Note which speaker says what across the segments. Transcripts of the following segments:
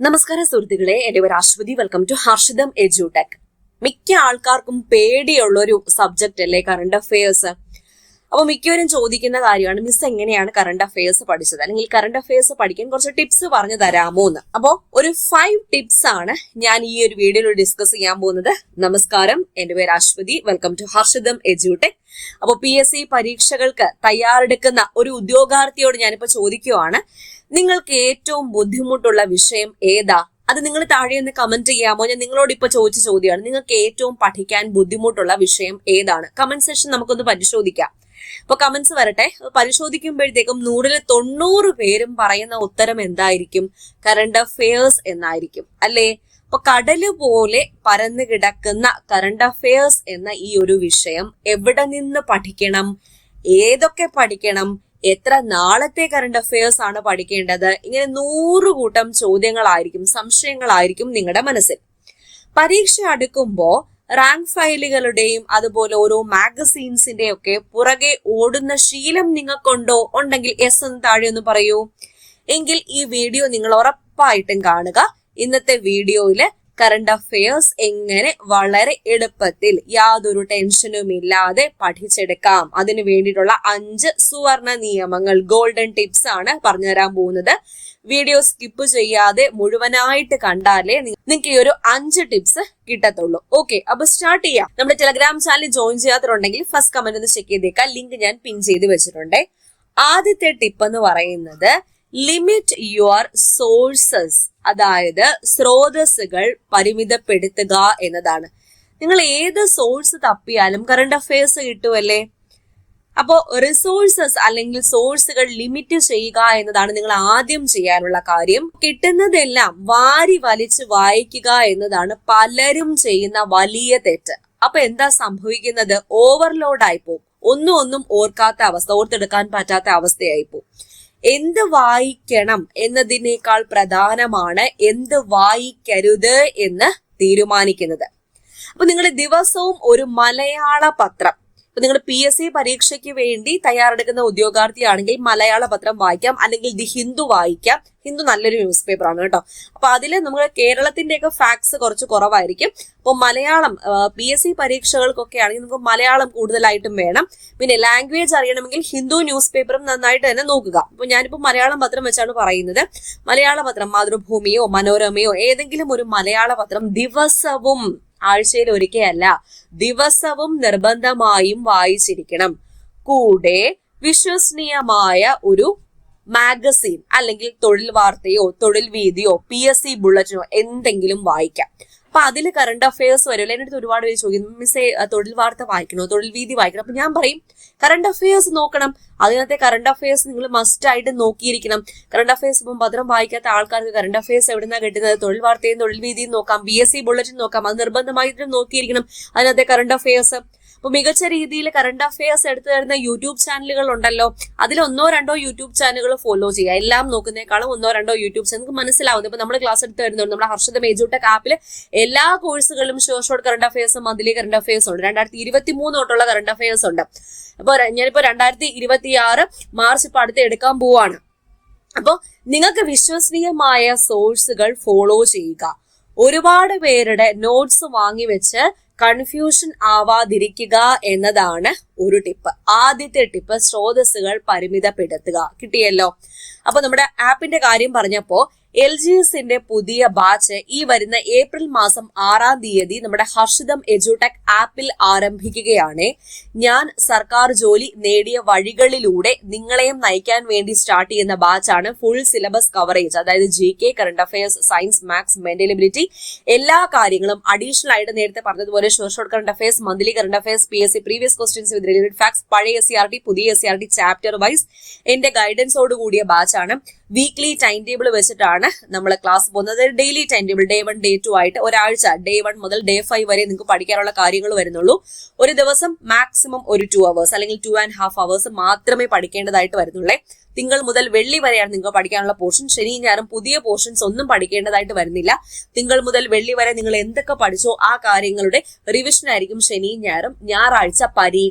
Speaker 1: നമസ്കാരം സുഹൃത്തുക്കളെ, എന്റെ പേര് Aswathy. Welcome to Harshitham Edutech. മിക്ക ആൾക്കാർക്കും പേടിയുള്ളൊരു സബ്ജക്റ്റ് അല്ലേ കറണ്ട് അഫയേഴ്സ്. അപ്പൊ മിക്കവരും ചോദിക്കുന്ന കാര്യമാണ്, മിസ് എങ്ങനെയാണ് കറണ്ട് അഫയേഴ്സ് പഠിച്ചത്, അല്ലെങ്കിൽ കറണ്ട് അഫയേഴ്സ് പഠിക്കാൻ കുറച്ച് ടിപ്സ് പറഞ്ഞു തരാമോ എന്ന്. അപ്പോ ഒരു 5 ടിപ്സ് ആണ് ഞാൻ ഈ ഒരു വീഡിയോയിൽ ഡിസ്കസ് ചെയ്യാൻ പോകുന്നത്. നമസ്കാരം, എന്റെ പേര് Aswathy. Welcome to Harshitham Edutech. അപ്പൊ PSC പരീക്ഷകൾക്ക് തയ്യാറെടുക്കുന്ന ഒരു ഉദ്യോഗാർത്ഥിയോട് ഞാനിപ്പോ ചോദിക്കുവാണ്, നിങ്ങൾക്ക് ഏറ്റവും ബുദ്ധിമുട്ടുള്ള വിഷയം ഏതാ? അത് നിങ്ങൾ താഴെ ഒന്ന് കമന്റ് ചെയ്യാമോ? ഞാൻ നിങ്ങളോട് ഇപ്പൊ ചോദിച്ച ചോദ്യമാണ്, നിങ്ങൾക്ക് ഏറ്റവും പഠിക്കാൻ ബുദ്ധിമുട്ടുള്ള വിഷയം ഏതാണ്? കമന്റ് സെഷൻ നമുക്കൊന്ന് പരിശോധിക്കാം. അപ്പൊ കമന്റ്സ് വരട്ടെ. പരിശോധിക്കുമ്പോഴത്തേക്കും 100-ൽ 90 പേരും പറയുന്ന ഉത്തരം എന്തായിരിക്കും? കറണ്ട് അഫയേഴ്സ് എന്നായിരിക്കും അല്ലേ? അപ്പൊ കടല് പോലെ പരന്നു കിടക്കുന്ന കറണ്ട് അഫയേഴ്സ് എന്ന ഈ ഒരു വിഷയം എവിടെ നിന്ന് പഠിക്കണം, ഏതൊക്കെ പഠിക്കണം, എത്ര നാളത്തെ കറണ്ട് അഫയേഴ്സ് ആണ് പഠിക്കേണ്ടത്, ഇങ്ങനെ 100 കൂട്ടം ചോദ്യങ്ങളായിരിക്കും, സംശയങ്ങളായിരിക്കും നിങ്ങളുടെ മനസ്സിൽ. പരീക്ഷ അടുക്കുമ്പോ റാങ്ക് ഫയലുകളുടെയും അതുപോലെ ഓരോ മാഗസീൻസിന്റെ ഒക്കെ പുറകെ ഓടുന്ന ശീലം നിങ്ങൾക്കുണ്ടോ? ഉണ്ടെങ്കിൽ യെസ് എന്ന് താഴെ ഒന്ന് പറയൂ. എങ്കിൽ ഈ വീഡിയോ നിങ്ങൾ ഉറപ്പായിട്ടും കാണുക. ഇന്നത്തെ വീഡിയോയില് കറണ്ട് അഫയേഴ്സ് എങ്ങനെ വളരെ എളുപ്പത്തിൽ യാതൊരു ടെൻഷനും ഇല്ലാതെ പഠിച്ചെടുക്കാം, അതിനു വേണ്ടിയിട്ടുള്ള 5 സുവർണ നിയമങ്ങൾ, ഗോൾഡൻ ടിപ്സ് ആണ് പറഞ്ഞുതരാൻ പോകുന്നത്. വീഡിയോ സ്കിപ്പ് ചെയ്യാതെ മുഴുവനായിട്ട് കണ്ടാലേ നിങ്ങൾക്ക് ഈ ഒരു 5 ടിപ്സ് കിട്ടത്തുള്ളൂ. ഓക്കെ, അപ്പൊ സ്റ്റാർട്ട് ചെയ്യാം. നമ്മുടെ ടെലഗ്രാം ചാനൽ ജോയിൻ ചെയ്യാത്തതുണ്ടെങ്കിൽ ഫസ്റ്റ് കമന്റ് ഒന്ന് ചെക്ക് ചെയ്തേക്കാം. ലിങ്ക് ഞാൻ പിൻ ചെയ്ത് വെച്ചിട്ടുണ്ട്. ആദ്യത്തെ ടിപ്പ് എന്ന് പറയുന്നത് ലിമിറ്റ് യുവർ സോഴ്സസ്, അതായത് സ്രോതസ്സുകൾ പരിമിതപ്പെടുത്തുക എന്നതാണ്. നിങ്ങൾ ഏത് സോഴ്സ് തപ്പിയാലും കറണ്ട് അഫയേഴ്സ് കിട്ടുമല്ലേ? അപ്പോ റിസോഴ്സസ് അല്ലെങ്കിൽ സോഴ്സുകൾ ലിമിറ്റ് ചെയ്യുക എന്നതാണ് നിങ്ങൾ ആദ്യം ചെയ്യാനുള്ള കാര്യം. കിട്ടുന്നതെല്ലാം വാരി വലിച്ച് വായിക്കുക എന്നതാണ് പലരും ചെയ്യുന്ന വലിയ തെറ്റ്. അപ്പൊ എന്താ സംഭവിക്കുന്നത്? ഓവർലോഡ് ആയിപ്പോവും. ഒന്നും ഓർക്കാത്ത അവസ്ഥ, ഓർത്തെടുക്കാൻ പറ്റാത്ത അവസ്ഥയായിപ്പോവും. എന്ത് വായിക്കണം എന്നതിനേക്കാൾ പ്രധാനമാണ് എന്ത് വായിക്കരുത് എന്ന് തീരുമാനിക്കുന്നത്. അപ്പൊ നിങ്ങൾ ദിവസവും ഒരു മലയാള പത്രം, ഇപ്പൊ നിങ്ങൾ PSC പരീക്ഷയ്ക്ക് വേണ്ടി തയ്യാറെടുക്കുന്ന ഉദ്യോഗാർത്ഥിയാണെങ്കിൽ മലയാള പത്രം വായിക്കാം, അല്ലെങ്കിൽ ദി ഹിന്ദു വായിക്കാം. ഹിന്ദു നല്ലൊരു ന്യൂസ് പേപ്പർ ആണ് കേട്ടോ. അപ്പൊ അതില് നമ്മൾ കേരളത്തിന്റെയൊക്കെ ഫാക്ട്സ് കുറച്ച് കുറവായിരിക്കും. അപ്പൊ മലയാളം PSC പരീക്ഷകൾക്കൊക്കെ ആണെങ്കിൽ നമുക്ക് മലയാളം കൂടുതലായിട്ടും വേണം. പിന്നെ ലാംഗ്വേജ് അറിയണമെങ്കിൽ ഹിന്ദു ന്യൂസ് പേപ്പറും നന്നായിട്ട് തന്നെ നോക്കുക. അപ്പൊ ഞാനിപ്പോ മലയാളം പത്രം വെച്ചാണ് പറയുന്നത്. മലയാള പത്രം മാതൃഭൂമിയോ മനോരമയോ ഏതെങ്കിലും ഒരു മലയാള പത്രം ദിവസവും, ആഴ്ചയിൽ ഒരിക്കലല്ല, ദിവസവും നിർബന്ധമായും വായിച്ചിരിക്കണം. കൂടെ വിശ്വസനീയമായ ഒരു മാഗസീൻ അല്ലെങ്കിൽ തൊഴിൽ വാർത്തയോ തൊഴിൽ വീതിയോ PSC ബുള്ളറ്റിനോ എന്തെങ്കിലും വായിക്കാം. അപ്പൊ അതിൽ കറണ്ട് അഫയേഴ്സ് വരുമല്ലോ. എൻ്റെ അടുത്ത് ഒരുപാട് പേര് ചോദിക്കുന്നു, മിസ്സേ തൊഴിൽ വാർത്ത വായിക്കണോ, തൊഴിൽ വീതി വായിക്കണം? അപ്പൊ ഞാൻ പറയും കറണ്ട് അഫയേഴ്സ് നോക്കണം. അതിനകത്തെ കറണ്ട് അഫയേഴ്സ് നിങ്ങൾ മസ്റ്റ് ആയിട്ട് നോക്കിയിരിക്കണം. കറണ്ട് അഫയേഴ്സ് ഇപ്പം പത്രം വായിക്കാത്ത ആൾക്കാർക്ക് കറണ്ട് അഫയേഴ്സ് എവിടുന്നാണ് കിട്ടുന്നത്? തൊഴിൽ വാർത്തയും തൊഴിൽ വീതിയും നോക്കാം, PSC ബുള്ളറ്റിൻ നോക്കാം. അത് നിർബന്ധമായിട്ടും നോക്കിയിരിക്കണം അതിനകത്തെ കറണ്ട് അഫയേഴ്സ്. അപ്പൊ മികച്ച രീതിയിൽ കറണ്ട് അഫയേഴ്സ് എടുത്തു തരുന്ന യൂട്യൂബ് ചാനലുകൾ ഉണ്ടല്ലോ, അതിൽ 1-2 യൂട്യൂബ് ചാനലുകൾ ഫോളോ ചെയ്യുക. എല്ലാം നോക്കുന്നേക്കാളും 1-2 യൂട്യൂബ് ചാനൽ നിങ്ങൾക്ക് മനസ്സിലാവുന്നത്. ഇപ്പൊ നമ്മൾ ക്ലാസ് എടുത്ത് വരുന്നുണ്ട്. നമ്മുടെ ഹർഷിതം എഡ്യൂടെക് ആപ്പിൽ എല്ലാ കോഴ്സുകളിലും short current affairs, monthly current affairs ഉണ്ട്. 2023 തൊട്ടുള്ള കറണ്ട് അഫയേഴ്സ് ഉണ്ട്. അപ്പൊ ഞാനിപ്പോ 2026 മാർച്ച് ഇപ്പൊ അടുത്ത് എടുക്കാൻ പോവാണ്. അപ്പൊ നിങ്ങൾക്ക് വിശ്വസനീയമായ സോഴ്സുകൾ ഫോളോ ചെയ്യുക. ഒരുപാട് പേരുടെ നോട്ട്സ് വാങ്ങി വെച്ച് കൺഫ്യൂഷൻ ആവാതിരിക്കുക എന്നതാണ് ഒരു ടിപ്പ്. ആദ്യത്തെ ടിപ്പ് സ്രോതസ്സുകൾ പരിമിതപ്പെടുത്തുക. കിട്ടിയല്ലോ. അപ്പൊ നമ്മുടെ ആപ്പിന്റെ കാര്യം പറഞ്ഞപ്പോ LGSന്റെ പുതിയ ബാച്ച് ഈ വരുന്ന ഏപ്രിൽ മാസം 6-ാം തീയതി നമ്മുടെ ഹർഷിതം എഡ്യൂടെക് ആപ്പിൽ ആരംഭിക്കുകയാണ്. ഞാൻ സർക്കാർ ജോലി നേടിയ വഴികളിലൂടെ നിങ്ങളെയും നയിക്കാൻ വേണ്ടി സ്റ്റാർട്ട് ചെയ്യുന്ന ബാച്ചാണ്. ഫുൾ സിലബസ് കവറേജ്, അതായത് GK, current affairs, science, maths, mental ability, എല്ലാ കാര്യങ്ങളും അഡീഷണൽ ആയിട്ട് നേരത്തെ പറഞ്ഞതുപോലെ short current affairs, monthly current affairs, PSC previous questions with related facts, പഴയ SCRT, പുതിയ SCRT ചാപ്റ്റർ വൈസ് എന്റെ ഗൈഡൻസോട് കൂടിയ ബാച്ചാണ്. വീക്ക്ലി ടൈം ടേബിൾ വെച്ചിട്ടാണ് നമ്മൾ ക്ലാസ് പോകുന്നത്. Daily time table Day 1 Day 2 ആയിട്ട് ഒരാഴ്ച Day 1 മുതൽ Day 5 വരെ നിങ്ങൾക്ക് പഠിക്കാനുള്ള കാര്യങ്ങൾ വരുന്നുള്ളൂ. ഒരു ദിവസം മാക്സിമം ഒരു 2 hours അല്ലെങ്കിൽ 2.5 hours മാത്രമേ പഠിക്കേണ്ടതായിട്ട് വരുന്നുള്ളേ. തിങ്കൾ മുതൽ വെള്ളി വരെയാണ് നിങ്ങൾക്ക് പഠിക്കാനുള്ള പോർഷൻ. ശനി ഞായറും പുതിയ പോർഷൻസ് ഒന്നും പഠിക്കേണ്ടതായിട്ട് വരുന്നില്ല. തിങ്കൾ മുതൽ വെള്ളി വരെ നിങ്ങൾ എന്തൊക്കെ പഠിച്ചോ ആ കാര്യങ്ങളുടെ റിവിഷൻ ആയിരിക്കും ശനിയും ഞായറും. ഞായറാഴ്ച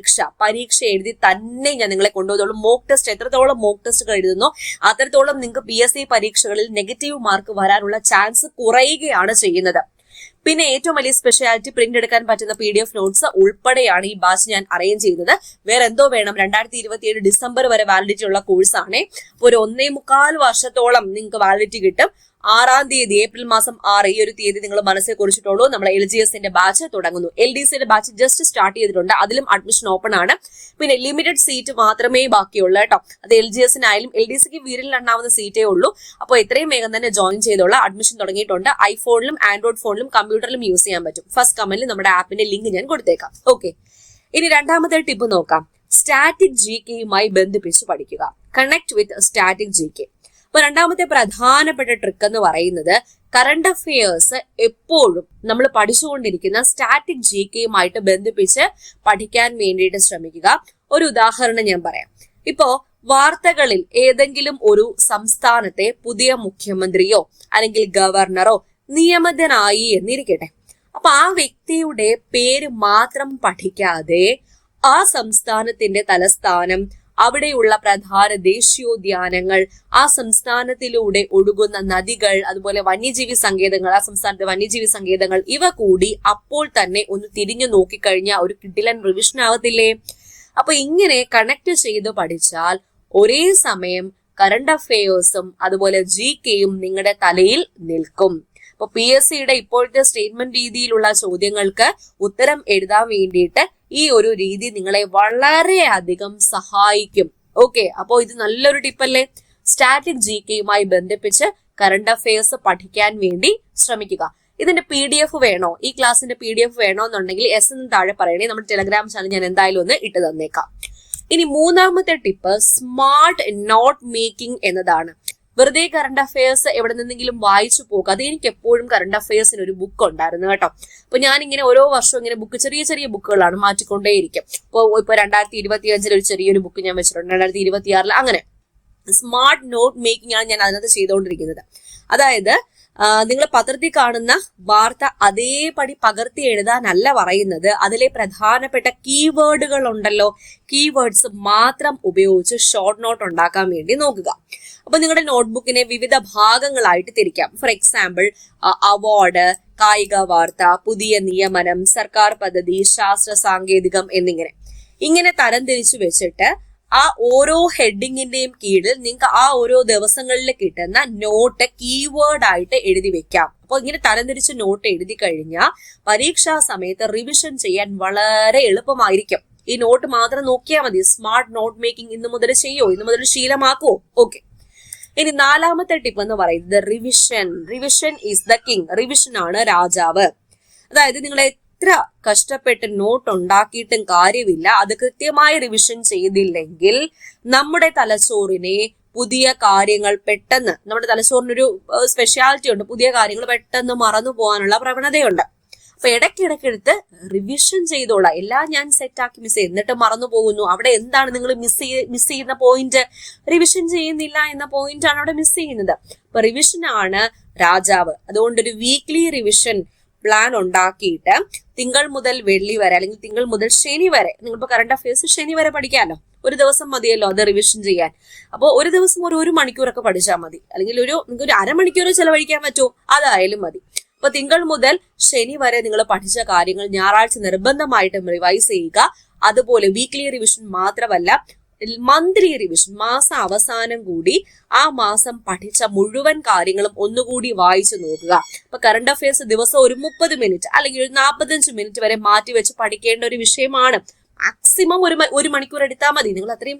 Speaker 1: പരീക്ഷ എഴുതി തന്നെ ഞാൻ നിങ്ങളെ കൊണ്ടുപോകുള്ളൂ. മോക്ക് ടെസ്റ്റ് എത്രത്തോളം മോക്ക് ടെസ്റ്റുകൾ എഴുതുന്നോ അത്രത്തോളം നിങ്ങൾക്ക് PSC പരീക്ഷകളിൽ നെഗറ്റീവ് മാർക്ക് വരാനുള്ള ചാൻസ് കുറയുകയാണ് ചെയ്യുന്നത്. പിന്നെ ഏറ്റവും വലിയ സ്പെഷ്യാലിറ്റി പ്രിന്റ് എടുക്കാൻ പറ്റുന്ന PDF നോട്ട്സ് ഉൾപ്പെടെയാണ് ഈ ബാച്ച് ഞാൻ അറേഞ്ച് ചെയ്യുന്നത്. വേറെ എന്തോ വേണം, 2027 ഡിസംബർ വരെ വാലിഡിറ്റി ഉള്ള കോഴ്സാണ്. ഒരു 1.25 വർഷത്തോളം നിങ്ങൾക്ക് വാലിഡിറ്റി കിട്ടും. 6-ാം തീയതി ഏപ്രിൽ മാസം 6 ഈ ഒരു തീയതി നിങ്ങൾ മനസ്സിൽ കുറിച്ചിട്ടുള്ളൂ. നമ്മുടെ LGSന്റെ ബാച്ച് തുടങ്ങുന്നു. LDCയുടെ ബാച്ച് ജസ്റ്റ് സ്റ്റാർട്ട് ചെയ്തിട്ടുണ്ട്. അതിലും അഡ്മിഷൻ ഓപ്പൺ ആണ്. പിന്നെ ലിമിറ്റഡ് സീറ്റ് മാത്രമേ ബാക്കിയുള്ളൂ കേട്ടോ. അത് LGSനായാലും LDCക്ക് വീരിലെണ്ണാവുന്ന സീറ്റേ ഉള്ളൂ. അപ്പോൾ എത്രയും വേഗം തന്നെ ജോയിൻ ചെയ്തോളൂ. അഡ്മിഷൻ തുടങ്ങിയിട്ടുണ്ട്. ഐഫോണിലും ആൻഡ്രോയിഡ് ഫോണിലും കമ്പ്യൂട്ടറിലും യൂസ് ചെയ്യാൻ പറ്റും. ഫസ്റ്റ് കമന്റിൽ നമ്മുടെ ആപ്പിന്റെ ലിങ്ക് ഞാൻ കൊടുത്തേക്കാം. ഓക്കെ, ഇനി രണ്ടാമത്തെ ടിപ്പ് നോക്കാം. സ്റ്റാറ്റിക് GKയുമായി ബന്ധിപ്പിച്ച് പഠിക്കുക. Connect with static GK. അപ്പൊ രണ്ടാമത്തെ പ്രധാനപ്പെട്ട ട്രിക്ക് എന്ന് പറയുന്നത് കറണ്ട് അഫയേഴ്സ് എപ്പോഴും നമ്മൾ പഠിച്ചുകൊണ്ടിരിക്കുന്ന സ്റ്റാറ്റിക് GKയുമായിട്ട് ബന്ധിപ്പിച്ച് പഠിക്കാൻ വേണ്ടിയിട്ട് ശ്രമിക്കുക. ഒരു ഉദാഹരണം ഞാൻ പറയാം. ഇപ്പോ വാർത്തകളിൽ ഏതെങ്കിലും ഒരു സംസ്ഥാനത്തെ പുതിയ മുഖ്യമന്ത്രിയോ അല്ലെങ്കിൽ ഗവർണറോ നിയമിതനായി എന്നിരിക്കട്ടെ. അപ്പൊ ആ വ്യക്തിയുടെ പേര് മാത്രം പഠിക്കാതെ ആ സംസ്ഥാനത്തിന്റെ തലസ്ഥാനം, അവിടെയുള്ള പ്രധാന ദേശീയോദ്യാനങ്ങൾ, ആ സംസ്ഥാനത്തിലൂടെ ഒഴുകുന്ന നദികൾ, അതുപോലെ വന്യജീവി സങ്കേതങ്ങൾ, ആ സംസ്ഥാനത്തെ വന്യജീവി സങ്കേതങ്ങൾ, ഇവ കൂടി അപ്പോൾ തന്നെ ഒന്ന് തിരിഞ്ഞു നോക്കിക്കഴിഞ്ഞാൽ ഒരു കിടിലൻ റിവിഷൻ ആവത്തില്ലേ? അപ്പൊ ഇങ്ങനെ കണക്ട് ചെയ്ത് പഠിച്ചാൽ ഒരേ സമയം കറണ്ട് അഫയേഴ്സും അതുപോലെ GKയും നിങ്ങളുടെ തലയിൽ നിൽക്കും. അപ്പൊ PSCയുടെ ഇപ്പോഴത്തെ സ്റ്റേറ്റ്മെന്റ് രീതിയിലുള്ള ചോദ്യങ്ങൾക്ക് ഉത്തരം എഴുതാൻ വേണ്ടിയിട്ട് ഈ ഒരു രീതി നിങ്ങളെ വളരെയധികം സഹായിക്കും. ഓക്കെ, അപ്പോൾ ഇത് നല്ലൊരു ടിപ്പല്ലേ? സ്റ്റാറ്റിക് GKയുമായി ബന്ധിപ്പിച്ച് കറണ്ട് അഫയേഴ്സ് പഠിക്കാൻ വേണ്ടി ശ്രമിക്കുക. ഇതിന്റെ PDF വേണോ, ഈ ക്ലാസ്സിന്റെ PDF വേണോ എന്നുണ്ടെങ്കിൽ എന്ന് താഴെ പറയണേ. നമ്മുടെ ടെലഗ്രാം ചാനൽ ഞാൻ എന്തായാലും ഒന്ന് ഇട്ട് തന്നേക്കാം. ഇനി മൂന്നാമത്തെ ടിപ്പ് സ്മാർട്ട് നോട്ട് മേക്കിംഗ് എന്നതാണ്. വെറുതെ കറണ്ട് അഫയേഴ്സ് എവിടെ നിന്നെങ്കിലും വായിച്ചു പോകുക. അത് എനിക്ക് എപ്പോഴും കറണ്ട് അഫയേഴ്സിന് ഒരു ബുക്ക് ഉണ്ടായിരുന്നു കേട്ടോ. അപ്പൊ ഞാനിങ്ങനെ ഓരോ വർഷവും ഇങ്ങനെ ബുക്ക് ചെറിയ ചെറിയ ബുക്കുകളാണ് മാറ്റിക്കൊണ്ടേയിരിക്കും. ഇപ്പൊ 2025 ഒരു ചെറിയൊരു ബുക്ക് ഞാൻ വെച്ചിട്ടുണ്ട്, 2026 അങ്ങനെ സ്മാർട്ട് നോട്ട് മേക്കിംഗ് ആണ് ഞാൻ അതിനകത്ത് ചെയ്തുകൊണ്ടിരിക്കുന്നത്. അതായത് നിങ്ങൾ പത്രത്തിൽ കാണുന്ന വാർത്ത അതേപടി പകർത്തി എഴുതാനല്ല പറയുന്നത്. അതിലെ പ്രധാനപ്പെട്ട കീവേഡുകൾ ഉണ്ടല്ലോ, കീവേഡ്സ് മാത്രം ഉപയോഗിച്ച് ഷോർട്ട് നോട്ട് ഉണ്ടാക്കാൻ വേണ്ടി നോക്കുക. അപ്പൊ നിങ്ങളുടെ നോട്ട്ബുക്കിനെ വിവിധ ഭാഗങ്ങളായിട്ട് തിരിക്കാം. ഫോർ എക്സാമ്പിൾ അവാർഡ്, കായിക വാർത്ത, പുതിയ നിയമനം, സർക്കാർ പദ്ധതി, ശാസ്ത്ര സാങ്കേതികം ഇങ്ങനെ തരംതിരിച്ചു വെച്ചിട്ട് ആ ഓരോ ഹെഡിങ്ങിന്റെയും കീഴിൽ നിങ്ങൾക്ക് ആ ഓരോ ദിവസങ്ങളിൽ കിട്ടുന്ന നോട്ട് കീവേഡ് ആയിട്ട് എഴുതി വെക്കാം. അപ്പൊ ഇങ്ങനെ തരംതിരിച്ച് നോട്ട് എഴുതി കഴിഞ്ഞാൽ പരീക്ഷാ സമയത്ത് റിവിഷൻ ചെയ്യാൻ വളരെ എളുപ്പമായിരിക്കും. ഈ നോട്ട് മാത്രം നോക്കിയാൽ മതി. സ്മാർട്ട് നോട്ട് മേക്കിംഗ് ഇന്ന് മുതൽ ചെയ്യോ, ഇന്ന് മുതൽ ശീലമാക്കുവോ? ഓക്കെ, ഇനി നാലാമത്തെ ടിപ്പ് എന്ന് പറയുന്നത് revision is the king. Revision ആണ് രാജാവ്. അതായത് നിങ്ങൾ എത്ര കഷ്ടപ്പെട്ട് നോട്ട് ഉണ്ടാക്കിയിട്ടും കാര്യമില്ല, അത് കൃത്യമായി റിവിഷൻ ചെയ്തില്ലെങ്കിൽ നമ്മുടെ തലച്ചോറിനെ പുതിയ കാര്യങ്ങൾ പെട്ടെന്ന്, നമ്മുടെ തലച്ചോറിനൊരു സ്പെഷ്യാലിറ്റി ഉണ്ട്, പുതിയ കാര്യങ്ങൾ പെട്ടെന്ന് മറന്നു പോകാനുള്ള പ്രവണതയുണ്ട്. അപ്പൊ ഇടയ്ക്കിടയ്ക്കെടുത്ത് റിവിഷൻ ചെയ്തോളാം. എല്ലാം ഞാൻ സെറ്റാക്കി മിസ് ചെയ്യും, എന്നിട്ട് മറന്നു പോകുന്നു. അവിടെ എന്താണ് നിങ്ങൾ മിസ് ചെയ്യുന്ന പോയിന്റ്? റിവിഷൻ ചെയ്യുന്നില്ല എന്ന പോയിന്റ് ആണ് അവിടെ മിസ് ചെയ്യുന്നത്. അപ്പൊ റിവിഷൻ ആണ് രാജാവ്. അതുകൊണ്ടൊരു വീക്ക്ലി റിവിഷൻ പ്ലാൻ ഉണ്ടാക്കിയിട്ട് തിങ്കൾ മുതൽ വെള്ളി വരെ അല്ലെങ്കിൽ തിങ്കൾ മുതൽ ശനി വരെ, നിങ്ങളിപ്പോ കറണ്ട് അഫയേഴ്സ് ശനി വരെ പഠിക്കാമല്ലോ, ഒരു ദിവസം മതിയല്ലോ അത് റിവിഷൻ ചെയ്യാൻ. അപ്പോൾ ഒരു ദിവസം ഒരു മണിക്കൂറൊക്കെ പഠിച്ചാൽ മതി, അല്ലെങ്കിൽ നിങ്ങൾക്ക് ഒരു അരമണിക്കൂർ ചെലവഴിക്കാൻ പറ്റുമോ, അതായാലും മതി. അപ്പൊ തിങ്കൾ മുതൽ ശനി വരെ നിങ്ങൾ പഠിച്ച കാര്യങ്ങൾ ഞായറാഴ്ച നിർബന്ധമായിട്ടും റിവൈസ് ചെയ്യുക. അതുപോലെ വീക്ക്ലി റിവിഷൻ മാത്രമല്ല, മന്ത്ലി റിവിഷൻ, മാസം അവസാനം കൂടി ആ മാസം പഠിച്ച മുഴുവൻ കാര്യങ്ങളും ഒന്നുകൂടി വായിച്ചു നോക്കുക. അപ്പൊ കറണ്ട് അഫയേഴ്സ് ദിവസം ഒരു 30 മിനിറ്റ് അല്ലെങ്കിൽ ഒരു 45 മിനിറ്റ് വരെ മാറ്റിവെച്ച് പഠിക്കേണ്ട ഒരു വിഷയമാണ്. മാക്സിമം ഒരു മണിക്കൂർ എടുത്താൽ മതി. നിങ്ങൾ അത്രയും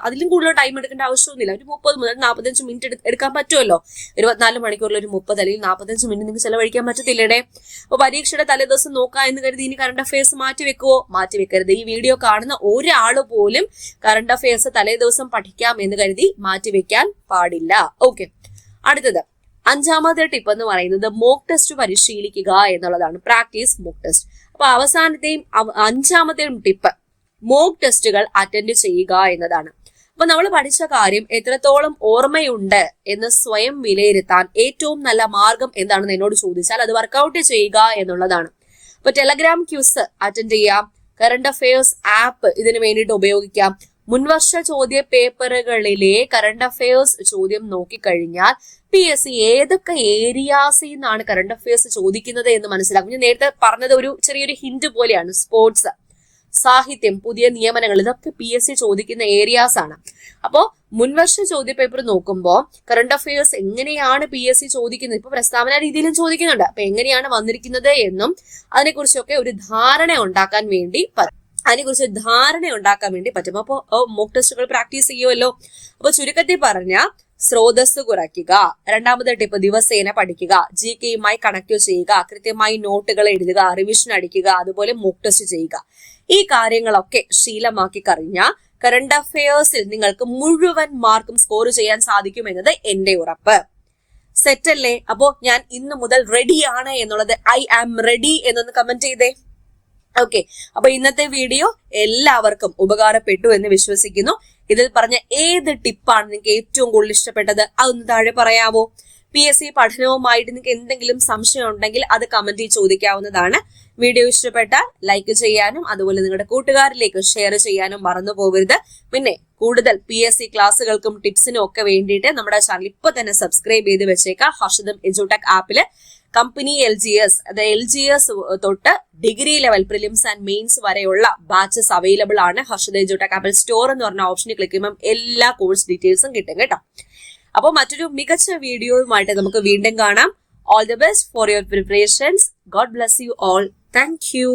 Speaker 1: അതിലും കൂടുതൽ ടൈം എടുക്കേണ്ട ആവശ്യമൊന്നുമില്ല. ഒരു 30 മുതൽ 45 മിനിറ്റ് എടുക്കാൻ പറ്റുമല്ലോ. 24 മണിക്കൂറിൽ ഒരു 30 അല്ലെങ്കിൽ 45 മിനിറ്റ് നിങ്ങൾക്ക് ചെലവഴിക്കാൻ പറ്റത്തില്ലേടെ? അപ്പൊ പരീക്ഷയുടെ തലേദിവസം നോക്കാം എന്ന് കരുതി ഇനി കറണ്ട് അഫയേഴ്സ് മാറ്റിവെക്കുവോ? മാറ്റിവെക്കരുത്. ഈ വീഡിയോ കാണുന്ന ഒരാൾ പോലും കറണ്ട് അഫയേഴ്സ് തലേദിവസം പഠിക്കാം എന്ന് കരുതി മാറ്റിവെക്കാൻ പാടില്ല. ഓക്കെ, അടുത്തത് 5ാമത്തെ ടിപ്പ് എന്ന് പറയുന്നത് മോക്ക് ടെസ്റ്റ് പരിശീലിക്കുക എന്നുള്ളതാണ്. Practice mock test. അപ്പൊ അവസാനത്തെയും 5ാമത്തെയും ടിപ്പ് മോക്ക് ടെസ്റ്റുകൾ അറ്റൻഡ് ചെയ്യുക എന്നതാണ്. അപ്പൊ നമ്മൾ പഠിച്ച കാര്യം എത്രത്തോളം ഓർമ്മയുണ്ട് എന്ന് സ്വയം വിലയിരുത്താൻ ഏറ്റവും നല്ല മാർഗം എന്താണെന്ന് എന്നോട് ചോദിച്ചാൽ അത് വർക്കൗട്ട് ചെയ്യുക എന്നുള്ളതാണ്. അപ്പൊ ടെലഗ്രാം ക്യൂസ് അറ്റൻഡ് ചെയ്യാം, കറണ്ട് അഫയേഴ്സ് ആപ്പ് ഇതിനു വേണ്ടിയിട്ട് ഉപയോഗിക്കാം. മുൻവർഷ ചോദ്യ പേപ്പറുകളിലെ കറണ്ട് അഫയേഴ്സ് ചോദ്യം നോക്കിക്കഴിഞ്ഞാൽ PSC ഏതൊക്കെ ഏരിയാസിൽ നിന്നാണ് കറണ്ട് അഫയേഴ്സ് ചോദിക്കുന്നത് എന്ന് മനസ്സിലാക്കും. ഞാൻ നേരത്തെ പറഞ്ഞത് ഒരു ചെറിയൊരു ഹിന്റ് പോലെയാണ്. സ്പോർട്സ്, സാഹിത്യം, പുതിയ നിയമനങ്ങൾ, ഇതൊക്കെ PSC ചോദിക്കുന്ന ഏരിയാസ് ആണ്. അപ്പോ മുൻവർഷ ചോദ്യ പേപ്പർ നോക്കുമ്പോൾ കറണ്ട് അഫയേഴ്സ് എങ്ങനെയാണ് PSC ചോദിക്കുന്നത്, ഇപ്പൊ പ്രസ്താവന രീതിയിലും ചോദിക്കുന്നുണ്ട്. അപ്പൊ എങ്ങനെയാണ് വന്നിരിക്കുന്നത് എന്നും അതിനെക്കുറിച്ചൊക്കെ ഒരു ധാരണ ഉണ്ടാക്കാൻ വേണ്ടി പറ്റും. അപ്പോൾ മോക്ക് ടെസ്റ്റുകൾ പ്രാക്ടീസ് ചെയ്യുമല്ലോ. അപ്പൊ ചുരുക്കത്തിൽ പറഞ്ഞ സ്രോതസ് കുറയ്ക്കുക, രണ്ടാമത്തെ ടിപ്പ് ദിവസേന പഠിക്കുക, GKയുമായി കണക്ട് ചെയ്യുക, കൃത്യമായി നോട്ടുകൾ എഴുതുക, റിവിഷൻ അടിക്കുക, അതുപോലെ മോക്ക് ടെസ്റ്റ് ചെയ്യുക. ഈ കാര്യങ്ങളൊക്കെ ശീലമാക്കി കഴിഞ്ഞാൽ കറണ്ട് അഫയേഴ്സിൽ നിങ്ങൾക്ക് മുഴുവൻ മാർക്കും സ്കോർ ചെയ്യാൻ സാധിക്കുമെന്നത് എന്റെ ഉറപ്പ്. സെറ്റ് അല്ലേ? അപ്പോ ഞാൻ ഇന്നു മുതൽ റെഡിയാണ് എന്നുള്ളത് I am ready എന്നൊന്ന് കമന്റ് ചെയ്തേ. ഓക്കെ, അപ്പൊ ഇന്നത്തെ വീഡിയോ എല്ലാവർക്കും ഉപകാരപ്പെട്ടു എന്ന് വിശ്വസിക്കുന്നു. ഇതിൽ പറഞ്ഞ ഏത് ടിപ്പാണ് നിങ്ങൾക്ക് ഏറ്റവും കൂടുതൽ ഇഷ്ടപ്പെട്ടത് അതൊന്ന് താഴെ പറയാമോ? PSC പഠനവുമായിട്ട് നിങ്ങൾക്ക് എന്തെങ്കിലും സംശയം ഉണ്ടെങ്കിൽ അത് കമന്റിൽ ചോദിക്കാവുന്നതാണ്. വീഡിയോ ഇഷ്ടപ്പെട്ടാൽ ലൈക്ക് ചെയ്യാനും അതുപോലെ നിങ്ങളുടെ കൂട്ടുകാരിലേക്ക് ഷെയർ ചെയ്യാനും മറന്നു പോകരുത്. പിന്നെ കൂടുതൽ PSC ക്ലാസ്സുകൾക്കും ടിപ്സിനും ഒക്കെ വേണ്ടിയിട്ട് നമ്മുടെ ചാനൽ ഇപ്പൊ തന്നെ സബ്സ്ക്രൈബ് ചെയ്ത് വെച്ചേക്കാം. ഹർഷിതം എഡ്യൂടെക് ആപ്പില് കമ്പനി LGS തൊട്ട് degree level prelims and mains വരെയുള്ള ബാച്ചസ് അവൈലബിൾ ആണ്. ഹർഷിത എഡ്യൂടെക് ആപ്പിൽ സ്റ്റോർ എന്ന് പറഞ്ഞ ഓപ്ഷനിൽ ക്ലിക്ക് ചെയ്യുമ്പോൾ എല്ലാ കോഴ്സ് ഡീറ്റെയിൽസും കിട്ടും കേട്ടോ. അപ്പോൾ മറ്റൊരു മികച്ച വീഡിയോയുമായിട്ട് നമുക്ക് വീണ്ടും കാണാം. All the best for your preparations. God bless you all. Thank you.